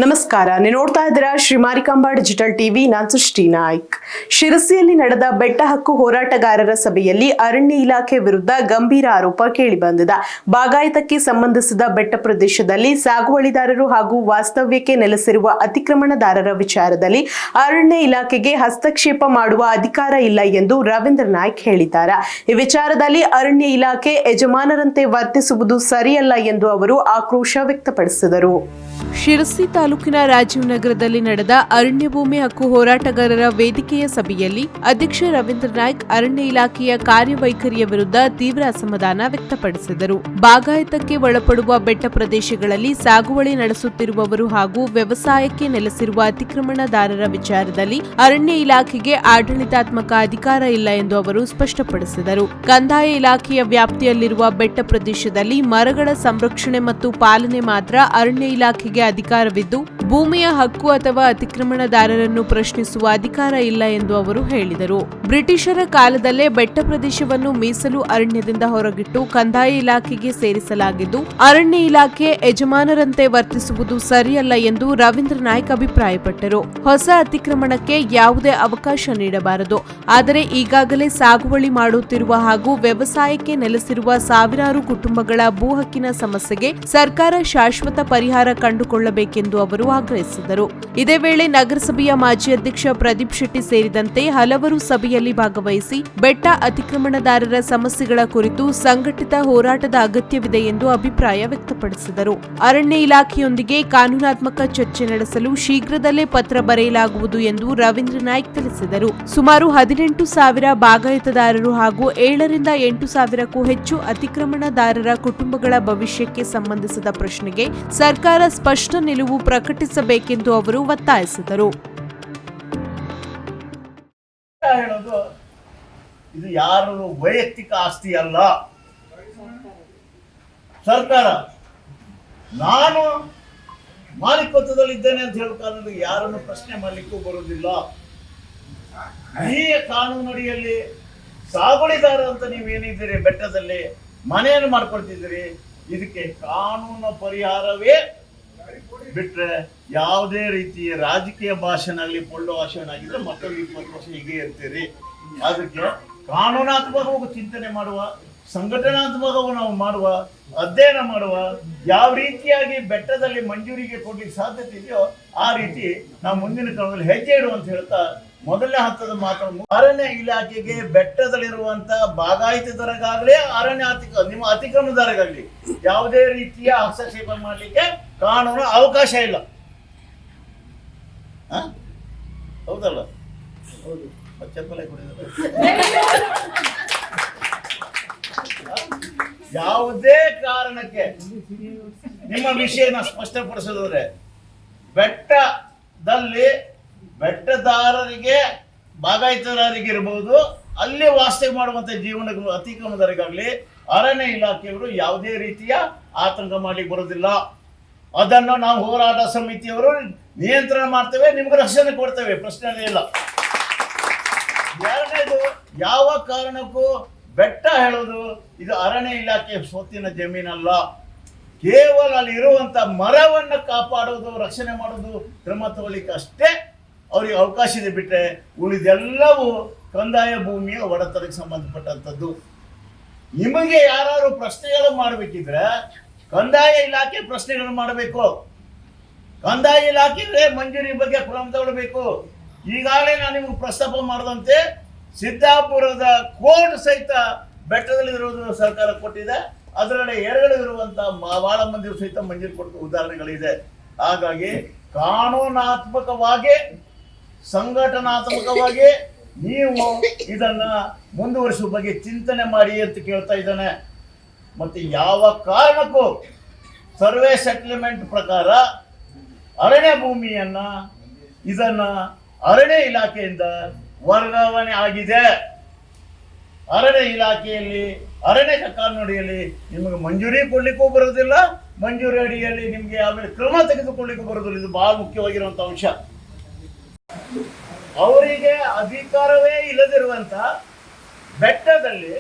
ನಮಸ್ಕಾರ, ನೀವು ನೋಡ್ತಾ ಇದ್ದೀರಾ ಶ್ರೀ ಮಾರಿಕಾಂಬಾ ಡಿಜಿಟಲ್ ಟಿವಿ. ನಾನು ಸೃಷ್ಟಿ ನಾಯ್ಕ್. ಶಿರಸಿಯಲ್ಲಿ ನಡೆದ ಬೆಟ್ಟ ಹಕ್ಕು ಹೋರಾಟಗಾರರ ಸಭೆಯಲ್ಲಿ ಅರಣ್ಯ ಇಲಾಖೆ ವಿರುದ್ಧ ಗಂಭೀರ ಆರೋಪ ಕೇಳಿಬಂದಿದೆ. ಬಾಗಾಯತಕ್ಕೆ ಸಂಬಂಧಿಸಿದ ಬೆಟ್ಟ ಪ್ರದೇಶದಲ್ಲಿ ಸಾಗುವಳಿದಾರರು ಹಾಗೂ ವಾಸ್ತವ್ಯಕ್ಕೆ ನೆಲೆಸಿರುವ ಅತಿಕ್ರಮಣದಾರರ ವಿಚಾರದಲ್ಲಿ ಅರಣ್ಯ ಇಲಾಖೆಗೆ ಹಸ್ತಕ್ಷೇಪ ಮಾಡುವ ಅಧಿಕಾರ ಇಲ್ಲ ಎಂದು ರವೀಂದ್ರ ನಾಯ್ಕ್ ಹೇಳಿದ್ದಾರೆ. ಈ ವಿಚಾರದಲ್ಲಿ ಅರಣ್ಯ ಇಲಾಖೆ ಯಜಮಾನರಂತೆ ವರ್ತಿಸುವುದು ಸರಿಯಲ್ಲ ಎಂದು ಅವರು ಆಕ್ರೋಶ ವ್ಯಕ್ತಪಡಿಸಿದರು. ಶಿರಸಿ ತಾಲೂಕಿನ ರಾಜೀವ್ ನಗರದಲ್ಲಿ ನಡೆದ ಅರಣ್ಯ ಭೂಮಿ ಹಕ್ಕು ಹೋರಾಟಗಾರರ ವೇದಿಕೆಯ ಸಭೆಯಲ್ಲಿ ಅಧ್ಯಕ್ಷ ರವೀಂದ್ರ ನಾಯ್ಕ್ ಅರಣ್ಯ ಇಲಾಖೆಯ ಕಾರ್ಯವೈಖರಿಯ ವಿರುದ್ಧ ತೀವ್ರ ಅಸಮಾಧಾನ ವ್ಯಕ್ತಪಡಿಸಿದರು. ಬಾಗಾಯತಕ್ಕೆ ಒಳಪಡುವ ಬೆಟ್ಟ ಪ್ರದೇಶಗಳಲ್ಲಿ ಸಾಗುವಳಿ ನಡೆಸುತ್ತಿರುವವರು ಹಾಗೂ ವ್ಯವಸಾಯಕ್ಕೆ ನೆಲೆಸಿರುವ ಅತಿಕ್ರಮಣದಾರರ ವಿಚಾರದಲ್ಲಿ ಅರಣ್ಯ ಇಲಾಖೆಗೆ ಆಡಳಿತಾತ್ಮಕ ಅಧಿಕಾರ ಇಲ್ಲ ಎಂದು ಅವರು ಸ್ಪಷ್ಟಪಡಿಸಿದರು. ಕಂದಾಯ ಇಲಾಖೆಯ ವ್ಯಾಪ್ತಿಯಲ್ಲಿರುವ ಬೆಟ್ಟ ಪ್ರದೇಶದಲ್ಲಿ ಮರಗಳ ಸಂರಕ್ಷಣೆ ಮತ್ತು ಪಾಲನೆ ಮಾತ್ರ ಅರಣ್ಯ ಇಲಾಖೆಗೆ ಅಧಿಕಾರವಿದ್ದು, ಭೂಮಿಯ ಹಕ್ಕು ಅಥವಾ ಅತಿಕ್ರಮಣದಾರರನ್ನು ಪ್ರಶ್ನಿಸುವ ಅಧಿಕಾರ ಇಲ್ಲ ಎಂದು ಅವರು ಹೇಳಿದರು. ಬ್ರಿಟಿಷರ ಕಾಲದಲ್ಲೇ ಬೆಟ್ಟ ಪ್ರದೇಶವನ್ನು ಮೀಸಲು ಅರಣ್ಯದಿಂದ ಹೊರಗಿಟ್ಟು ಕಂದಾಯ ಇಲಾಖೆಗೆ ಸೇರಿಸಲಾಗಿದ್ದು, ಅರಣ್ಯ ಇಲಾಖೆ ಯಜಮಾನರಂತೆ ವರ್ತಿಸುವುದು ಸರಿಯಲ್ಲ ಎಂದು ರವೀಂದ್ರ ನಾಯ್ಕ್ ಅಭಿಪ್ರಾಯಪಟ್ಟರು. ಹೊಸ ಅತಿಕ್ರಮಣಕ್ಕೆ ಯಾವುದೇ ಅವಕಾಶ ನೀಡಬಾರದು. ಆದರೆ ಈಗಾಗಲೇ ಸಾಗುವಳಿ ಮಾಡುತ್ತಿರುವ ಹಾಗೂ ವ್ಯವಸಾಯಕ್ಕೆ ನೆಲೆಸಿರುವ ಸಾವಿರಾರು ಕುಟುಂಬಗಳ ಭೂ ಹಕ್ಕಿನ ಸಮಸ್ಯೆಗೆ ಸರ್ಕಾರ ಶಾಶ್ವತ ಪರಿಹಾರ ಕಂಡುಕೊಳ್ಳಬೇಕೆಂದು ಅವರು ಆಗ್ರಹಿಸಿದರು. ಇದೇ ವೇಳೆ ನಗರಸಭೆಯ ಮಾಜಿ ಅಧ್ಯಕ್ಷ ಪ್ರದೀಪ್ ಶೆಟ್ಟಿ ಸೇರಿದಂತೆ ಹಲವರು ಸಭೆಯಲ್ಲಿ ಭಾಗವಹಿಸಿ ಬೆಟ್ಟ ಅತಿಕ್ರಮಣದಾರರ ಸಮಸ್ಯೆಗಳ ಕುರಿತು ಸಂಘಟಿತ ಹೋರಾಟದ ಅಗತ್ಯವಿದೆ ಎಂದು ಅಭಿಪ್ರಾಯ ವ್ಯಕ್ತಪಡಿಸಿದರು. ಅರಣ್ಯ ಇಲಾಖೆಯೊಂದಿಗೆ ಕಾನೂನಾತ್ಮಕ ಚರ್ಚೆ ನಡೆಸಲು ಶೀಘ್ರದಲ್ಲೇ ಪತ್ರ ಬರೆಯಲಾಗುವುದು ಎಂದು ರವೀಂದ್ರ ನಾಯ್ಕ್ ತಿಳಿಸಿದರು. ಸುಮಾರು 18,000 ಬಾಗಾಯತದಾರರು ಹಾಗೂ 7ರಿಂದ 8,000ಕ್ಕೂ ಹೆಚ್ಚು ಅತಿಕ್ರಮಣದಾರರ ಕುಟುಂಬಗಳ ಭವಿಷ್ಯಕ್ಕೆ ಸಂಬಂಧಿಸಿದ ಪ್ರಶ್ನೆಗೆ ಸರ್ಕಾರ ಸ್ಪಷ್ಟ ನಿಲುವು ಪ್ರಕಟಿಸಬೇಕೆಂದು ಅವರು ಒತ್ತಾಯಿಸಿದರು. ಇದು ಯಾರು ವೈಯಕ್ತಿಕ ಆಸ್ತಿ ಅಲ್ಲ. ಸರ್ಕಾರ ನಾನು ಮಾಲೀಕತ್ವದಲ್ಲಿದ್ದೇನೆ ಅಂತ ಹೇಳೋ ಕಾರಣದಲ್ಲಿ ಯಾರನ್ನು ಪ್ರಶ್ನೆ ಮಾಡಲಿಕ್ಕೂ ಬರುವುದಿಲ್ಲ. ಈ ಕಾನೂನಡಿಯಲ್ಲಿ ಸಾಗುವಳಿದಾರ ಅಂತ ನೀವೇನಿದ್ದೀರಿ, ಬೆಟ್ಟದಲ್ಲಿ ಮನೆಯನ್ನು ಮಾಡ್ಕೊಳ್ತಿದ್ದೀರಿ, ಇದಕ್ಕೆ ಕಾನೂನು ಪರಿಹಾರವೇ ಬಿಟ್ರೆ ಯಾವುದೇ ರೀತಿಯ ರಾಜಕೀಯ ಭಾಷಣ ಆಗಲಿ ಪೊಳ್ಳು ಭಾಷಣ ಆಗಿದ್ರೆ ಮತ್ತೊಂದು 20 ವರ್ಷ ಹೀಗೆ ಇರ್ತೀರಿ. ಅದಕ್ಕೆ ಕಾನೂನಾತ್ಮಕವಾಗಿ ಚಿಂತನೆ ಮಾಡುವ, ಸಂಘಟನಾತ್ಮಕವಾಗಿ ನಾವು ಮಾಡುವ, ಅಧ್ಯಯನ ಮಾಡುವ, ಯಾವ ರೀತಿಯಾಗಿ ಬೆಟ್ಟದಲ್ಲಿ ಮಂಜೂರಿಗೆ ಕೊಡ್ಲಿಕ್ಕೆ ಸಾಧ್ಯತೆ ಇದೆಯೋ ಆ ರೀತಿ ನಾವು ಮುಂದಿನ ಕಾಲದಲ್ಲಿ ಹೆಜ್ಜೆ ಇಡುವ ಅಂತ ಹೇಳ್ತಾ ಮೊದಲನೇ ಹಂತದ ಮಾತು, ಅರಣ್ಯ ಇಲಾಖೆಗೆ ಬೆಟ್ಟದಲ್ಲಿರುವಂತ ಬಾಗಾಯತದಾರಗಾಗಲಿ ನಿಮ್ಮ ಅತಿಕ್ರಮಣದಾರಗಾಗಲಿ ಯಾವುದೇ ರೀತಿಯ ಹಸ್ತಕ್ಷೇಪ ಮಾಡಲಿಕ್ಕೆ ಕಾನೂನು ಅವಕಾಶ ಇಲ್ಲ. ಹೌದಲ್ಲ? ಹೌದು. ಚಪ್ಪಲೆ ಯಾವುದೇ ಕಾರಣಕ್ಕೆ ನಿಮ್ಮ ವಿಷಯನ ಸ್ಪಷ್ಟಪಡಿಸೋದ್ರೆ ಬೆಟ್ಟದಾರರಿಗೆ ಬಾಗಾಯತದಾರರಿಗೆ ಇರಬಹುದು, ಅಲ್ಲಿ ವಾಸ್ತವ್ಯ ಮಾಡುವಂತ ಜೀವನ ಅತಿಕ್ರಮದಾರರಿಗಾಗಲಿ ಅರಣ್ಯ ಇಲಾಖೆಯವರು ಯಾವುದೇ ರೀತಿಯ ಆತಂಕ ಮಾಡ್ಲಿಕ್ಕೆ ಬರೋದಿಲ್ಲ. ಅದನ್ನು ನಾವು ಹೋರಾಟ ಸಮಿತಿಯವರು ನಿಯಂತ್ರಣ ಮಾಡ್ತೇವೆ, ನಿಮ್ಗೆ ರಕ್ಷಣೆ ಕೊಡ್ತೇವೆ, ಪ್ರಶ್ನೆ ಇಲ್ಲ. ಎರಡನೇದು, ಯಾವ ಕಾರಣಕ್ಕೂ ಬೆಟ್ಟ ಹೇಳೋದು ಇದು ಅರಣ್ಯ ಇಲಾಖೆ ಸ್ವತ್ತಿನ ಜಮೀನಲ್ಲ. ಕೇವಲ ಅಲ್ಲಿ ಇರುವಂತ ಮರವನ್ನು ಕಾಪಾಡೋದು, ರಕ್ಷಣೆ ಮಾಡೋದು, ಕ್ರಮ ತಗೊಳ್ಳಿಕ್ಕೆ ಅಷ್ಟೇ ಅವ್ರಿಗೆ ಅವಕಾಶ ಇದೆ. ಬಿಟ್ಟರೆ ಉಳಿದೆಲ್ಲವೂ ಕಂದಾಯ ಭೂಮಿಯ ಒಡೆತನಕ್ಕೆ ಸಂಬಂಧಪಟ್ಟಂಥದ್ದು. ನಿಮಗೆ ಯಾರು ಪ್ರಶ್ನೆಗಳು ಮಾಡಬೇಕಿದ್ರೆ ಕಂದಾಯ ಇಲಾಖೆ ಪ್ರಶ್ನೆಗಳನ್ನು ಮಾಡಬೇಕು. ಕಂದಾಯ ಇಲಾಖೆ ಮಂಜೂರಿ ಬಗ್ಗೆ ಕ್ರಮ ತಗೊಳ್ಬೇಕು. ಈಗಾಗಲೇ ನಾನು ನಿಮಗೆ ಪ್ರಸ್ತಾಪ ಮಾಡಿದಂತೆ ಸಿದ್ದಾಪುರದ ಕೋರ್ಟ್ ಸಹಿತ ಬೆಟ್ಟದಲ್ಲಿ ಇರುವುದು ಸರ್ಕಾರ ಕೊಟ್ಟಿದೆ. ಅದರಲ್ಲಿ ಎರಗಡೆ ಇರುವಂತ ಬಹಳ ಮಂದಿ ಸಹಿತ ಮಂಜೂರಿ ಕೊಟ್ಟ ಉದಾಹರಣೆಗಳಿದೆ. ಹಾಗಾಗಿ ಕಾನೂನಾತ್ಮಕವಾಗಿ, ಸಂಘಟನಾತ್ಮಕವಾಗಿ ನೀವು ಇದನ್ನ ಮುಂದುವರಿಸುವ ಬಗ್ಗೆ ಚಿಂತನೆ ಮಾಡಿ ಅಂತ ಕೇಳ್ತಾ ಇದ್ದಾನೆ. ಮತ್ತೆ ಯಾವ ಕಾರಣಕ್ಕೂ ಸರ್ವೆ ಸೆಟಲ್ಮೆಂಟ್ ಪ್ರಕಾರ ಅರಣ್ಯ ಭೂಮಿಯನ್ನ ಇದನ್ನ ಅರಣ್ಯ ಇಲಾಖೆಯಿಂದ ವರ್ಗಾವಣೆ ಆಗಿದೆ. ಅರಣ್ಯ ಇಲಾಖೆಯಲ್ಲಿ ಅರಣ್ಯ ಕಾನೂನಿನಲ್ಲಿ ನಿಮಗೆ ಮಂಜೂರಿ ಕೊಡ್ಲಿಕ್ಕೂ ಬರೋದಿಲ್ಲ, ಮಂಜೂರಿ ಅಡಿಯಲ್ಲಿ ನಿಮಗೆ ಆಮೇಲೆ ಕ್ರಮ ತೆಗೆದುಕೊಳ್ಳಿಕ್ಕೂ ಬರೋದಿಲ್ಲ. ಇದು ಬಹಳ ಮುಖ್ಯವಾಗಿರುವಂತ ಅಂಶ. ಅವರಿಗೆ ಅಧಿಕಾರವೇ ಇಲ್ಲದಿರುವಂತ ಬೆಟ್ಟದಲ್ಲಿ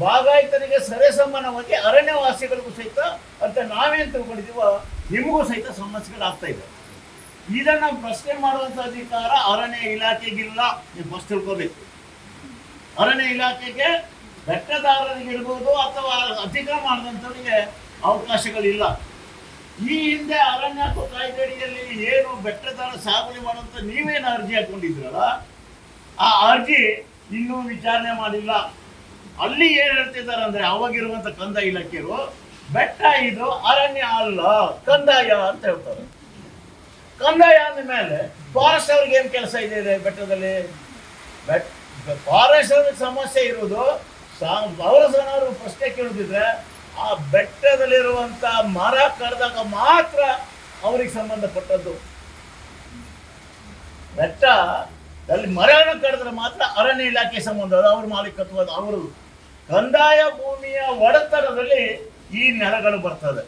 ಬಾಗಾಯತನಿಗೆ ಸರಿ ಸಮಾನವಾಗಿ ಅರಣ್ಯವಾಸಿಗಳಿಗೂ ಸಹಿತ ಅಂತ ನಾವೇನು ತಿಳ್ಕೊಂಡಿದ್ದೀವೋ ನಿಮಗೂ ಸಹಿತ ಸಮಸ್ಯೆಗಳಾಗ್ತಾ ಇದೆ. ಇದನ್ನ ಪ್ರಶ್ನೆ ಮಾಡುವಂತ ಅಧಿಕಾರ ಅರಣ್ಯ ಇಲಾಖೆಗಿಲ್ಲ. ನೀವು ಫಸ್ಟ್ ತಿಳ್ಕೋಬೇಕು. ಅರಣ್ಯ ಇಲಾಖೆಗೆ ಬೆಟ್ಟದಾರರಿಗಿರ್ಬೋದು ಅಥವಾ ಅತಿಕ್ರಮಣ ಮಾಡಿದಂಥವರಿಗೆ ಅವಕಾಶಗಳಿಲ್ಲ. ಈ ಹಿಂದೆ ಅರಣ್ಯ ಕಾಯ್ದೆಯಡಿಯಲ್ಲಿ ಏನು ಬೆಟ್ಟದಾರ ಸಾಗುವಳಿ ಮಾಡುವಂತ ನೀವೇನು ಅರ್ಜಿ ಹಾಕೊಂಡಿದ್ರಲ್ಲ, ಆ ಅರ್ಜಿ ಇನ್ನೂ ವಿಚಾರಣೆ ಮಾಡಿಲ್ಲ. ಅಲ್ಲಿ ಏನ್ ಹೇಳ್ತಿದ್ದಾರೆ ಅಂದ್ರೆ, ಅವಾಗಿರುವಂತ ಕಂದಾಯ ಇಲಾಖೆಯರು ಬೆಟ್ಟ ಇದು ಅರಣ್ಯ ಅಲ್ಲ, ಕಂದಾಯ ಅಂತ ಹೇಳ್ತಾರೆ. ಕಂದಾಯ ಅಂದ ಮೇಲೆ ಫಾರೆಸ್ಟ್ ಅವ್ರಿಗೆ ಏನ್ ಕೆಲಸ ಇದೆ ಬೆಟ್ಟದಲ್ಲಿ? ಫಾರೆಸ್ಟ್ ಅವ್ರಿಗೆ ಸಮಸ್ಯೆ ಇರುವುದು, ಅವರು ಪ್ರಶ್ನೆ ಕೇಳುದಿದ್ರೆ ಆ ಬೆಟ್ಟದಲ್ಲಿರುವಂತ ಮರ ಕಡ್ದಾಗ ಮಾತ್ರ ಅವ್ರಿಗೆ ಸಂಬಂಧಪಟ್ಟದ್ದು. ಬೆಟ್ಟ ಅಲ್ಲಿ ಮರವನ್ನು ಕಡಿದ್ರೆ ಮಾತ್ರ ಅರಣ್ಯ ಇಲಾಖೆ ಸಂಬಂಧ, ಅವ್ರ ಮಾಲೀಕತ್ವ, ಅವರು ಕಂದಾಯ ಭೂಮಿಯ ಒಡೆತನದಲ್ಲಿ ಈ ನೆಲಗಳು ಬರ್ತದೆ.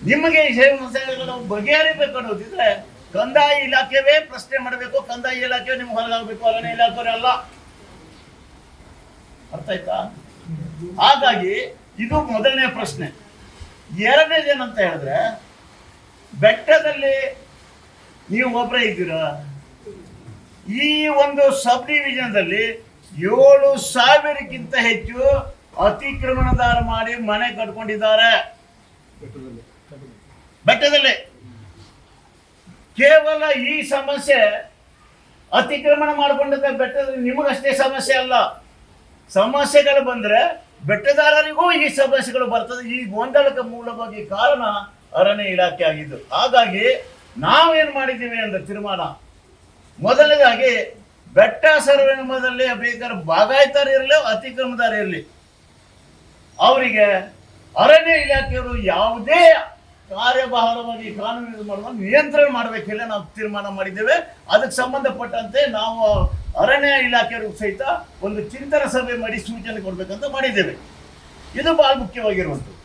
ನಿಮಗೆ ಈ ಸಮಸ್ಯೆಗಳು ಬಗೆಹರಿಬೇಕು ಅನ್ನೋದಿದ್ರೆ ಕಂದಾಯ ಇಲಾಖೆವೇ ಪ್ರಶ್ನೆ ಮಾಡಬೇಕು. ಕಂದಾಯ ಇಲಾಖೆ ನಿಮ್ಗೆ ಹೊರಗಾಗಬೇಕು, ಅರಣ್ಯ ಇಲಾಖೆ ಅಲ್ಲ. ಅರ್ಥ ಆಯ್ತಾ? ಹಾಗಾಗಿ ಇದು ಮೊದಲನೇ ಪ್ರಶ್ನೆ. ಎರಡನೇದೇನಂತ ಹೇಳಿದ್ರೆ, ಬೆಟ್ಟದಲ್ಲಿ ನೀವು ಒಬ್ಬರೇ ಇದ್ದೀರಾ. ಈ ಒಂದು ಸಬ್ ಡಿವಿಷನ್ದಲ್ಲಿ 7,000ಕ್ಕಿಂತ ಹೆಚ್ಚು ಅತಿಕ್ರಮಣದಾರ ಮಾಡಿ ಮನೆ ಕಟ್ಕೊಂಡಿದ್ದಾರೆ ಬೆಟ್ಟದಲ್ಲಿ. ಕೇವಲ ಈ ಸಮಸ್ಯೆ ಅತಿಕ್ರಮಣ ಮಾಡಿಕೊಂಡಿದ್ದ ಬೆಟ್ಟದಲ್ಲಿ ನಿಮಗಷ್ಟೇ ಸಮಸ್ಯೆ ಅಲ್ಲ. ಸಮಸ್ಯೆಗಳು ಬಂದ್ರೆ ಬೆಟ್ಟದಾರರಿಗೂ ಈ ಸಮಸ್ಯೆಗಳು ಬರ್ತದೆ. ಈ ಗೊಂದಲಕ್ಕೆ ಮೂಲವಾಗಿ ಕಾರಣ ಅರಣ್ಯ ಇಲಾಖೆ ಆಗಿದ್ದು. ಹಾಗಾಗಿ ನಾವೇನ್ ಮಾಡಿದ್ದೀವಿ ಅಂದ್ರೆ ತೀರ್ಮಾನ, ಮೊದಲನೇದಾಗಿ ಬೆಟ್ಟ ಸರ್ವೆ ನಿಯಮದಲ್ಲಿ ಬೇಕಾದ್ರೆ ಬಾಗಾಯ್ತಾರ ಇರಲಿ, ಅತಿಕ್ರಮದಾರ ಇರಲಿ, ಅವರಿಗೆ ಅರಣ್ಯ ಇಲಾಖೆಯವರು ಯಾವುದೇ ಕಾರ್ಯಭಾರವಾಗಿ ಕಾನೂನು ಮಾಡುವ ನಿಯಂತ್ರಣ ಮಾಡಬೇಕಿಲ್ಲ ನಾವು ತೀರ್ಮಾನ ಮಾಡಿದ್ದೇವೆ. ಅದಕ್ಕೆ ಸಂಬಂಧಪಟ್ಟಂತೆ ನಾವು ಅರಣ್ಯ ಇಲಾಖೆಯವರು ಸಹಿತ ಒಂದು ಚಿಂತನ ಸಭೆ ಮಾಡಿ ಸೂಚನೆ ಕೊಡ್ಬೇಕಂತ ಮಾಡಿದ್ದೇವೆ. ಇದು ಬಹಳ ಮುಖ್ಯವಾಗಿರುವಂಥದ್ದು.